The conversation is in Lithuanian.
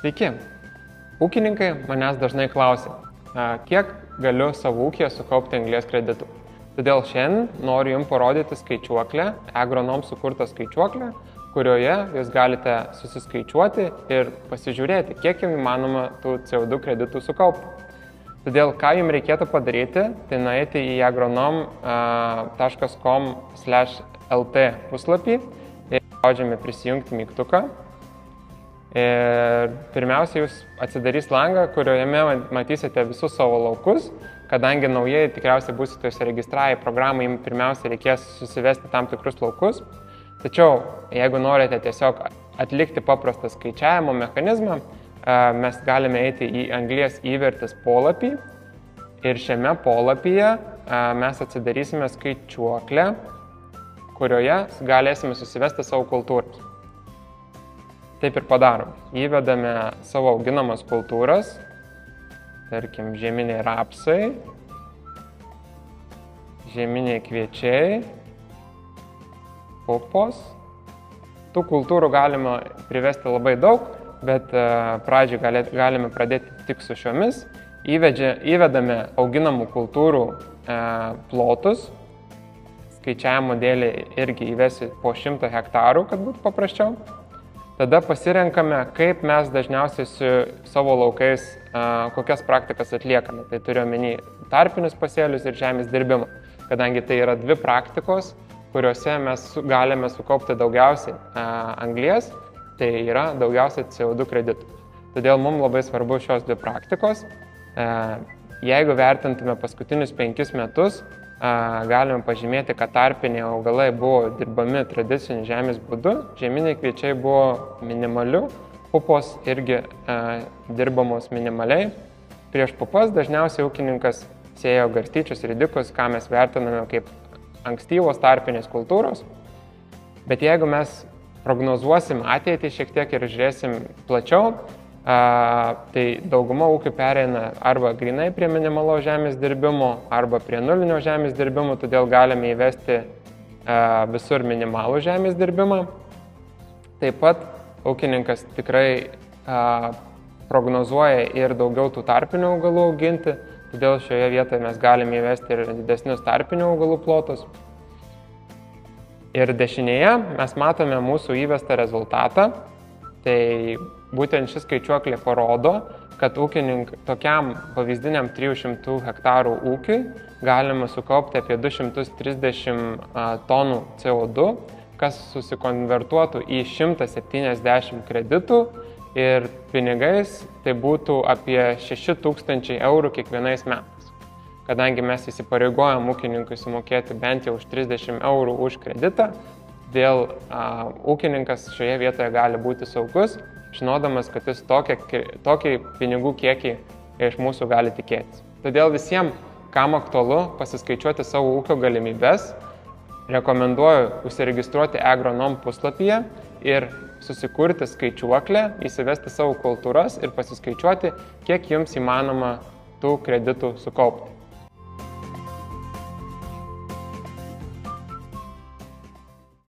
Sveiki! Ūkininkai manęs dažnai klausia, kiek galiu savo ūkyje sukaupti anglies kreditų. Todėl šiandien noriu Jums parodyti skaičiuoklę, Agronom sukurtą skaičiuoklę, kurioje Jūs galite susiskaičiuoti ir pasižiūrėti, kiek Jums įmanoma tų CO2 kreditų sukaupti. Todėl, ką Jums reikėtų padaryti, tai nueiti į agronom.com/lt puslapį ir spaudžiame prisijungti mygtuką. Ir pirmiausia, Jūs atsidarys langą, kuriojame matysite visus savo laukus. Kadangi naujai tikriausiai būsite įsiregistravę į programą, Jums pirmiausia reikės susivesti tam tikrus laukus. Tačiau, jeigu norite tiesiog atlikti paprastą skaičiavimo mechanizmą, mes galime eiti į anglies įvertis polapį ir šiame polapyje mes atsidarysime skaičiuoklę, kurioje galėsime susivesti savo kultūras. Taip ir padarom. Įvedame savo auginamas kultūras, tarkim, žieminiai rapsai, žieminiai kviečiai, pupos. Tų kultūrų galima privesti labai daug, bet pradžiai galime pradėti tik su šiomis. Įvedame auginamų kultūrų plotus. Skaičiavimo dėlį irgi įvesiu po 100 hektarų, kad būtų paprasčiau. Tada pasirenkame, kaip mes dažniausiai su savo laukais kokias praktikas atliekame. Tai turiu omeny tarpinius pasėlius ir žemės dirbimą, kadangi tai yra dvi praktikos, kuriuose mes galime sukaupti daugiausiai anglies, tai yra daugiausiai CO2 kreditų. Todėl mums labai svarbu šios dvi praktikos. Jeigu vertintume paskutinius 5 metus, galime pažymėti, kad tarpiniai augalai buvo dirbami tradiciniu žemės būdu, žieminiai kviečiai buvo minimaliu, pupos irgi dirbamos minimaliai. Prieš pupas dažniausiai ūkininkas sėjo garstyčius, ridikus, ką mes vertiname kaip ankstyvos tarpinės kultūros. Bet jeigu mes prognozuosim ateitį šiek tiek ir žiūrėsim plačiau, tai dauguma ūkių pereina arba grinai prie minimalaus žemės dirbimo, arba prie nulinio žemės dirbimo, todėl galime įvesti visur minimalų žemės dirbimą. Taip pat ūkininkas tikrai prognozuoja ir daugiau tų tarpinių augalų auginti, todėl šioje vietoje mes galime įvesti ir didesnius tarpinių augalų plotus. Ir dešinėje mes matome mūsų įvestą rezultatą. Tai būtent ši skaičiuoklė parodo, kad tokiam pavyzdiniam 300 hektarų ūkiui galima sukaupti apie 230 tonų CO2, kas susikonvertuotų į 170 kreditų ir pinigais tai būtų apie 6000 eurų kiekvienais metais. Kadangi mes įsipareigojam ūkininkui sumokėti bent jau už 30 eurų už kreditą, dėl ūkininkas šioje vietoje gali būti saugus, žinodamas, kad jis tokį pinigų kiekį iš mūsų gali tikėtis. Todėl visiems, kam aktualu pasiskaičiuoti savo ūkio galimybes, rekomenduoju užsiregistruoti Agronom puslapyje ir susikurti skaičiuoklę, įsivesti savo kultūras ir pasiskaičiuoti, kiek jums įmanoma tų kreditų sukaupti.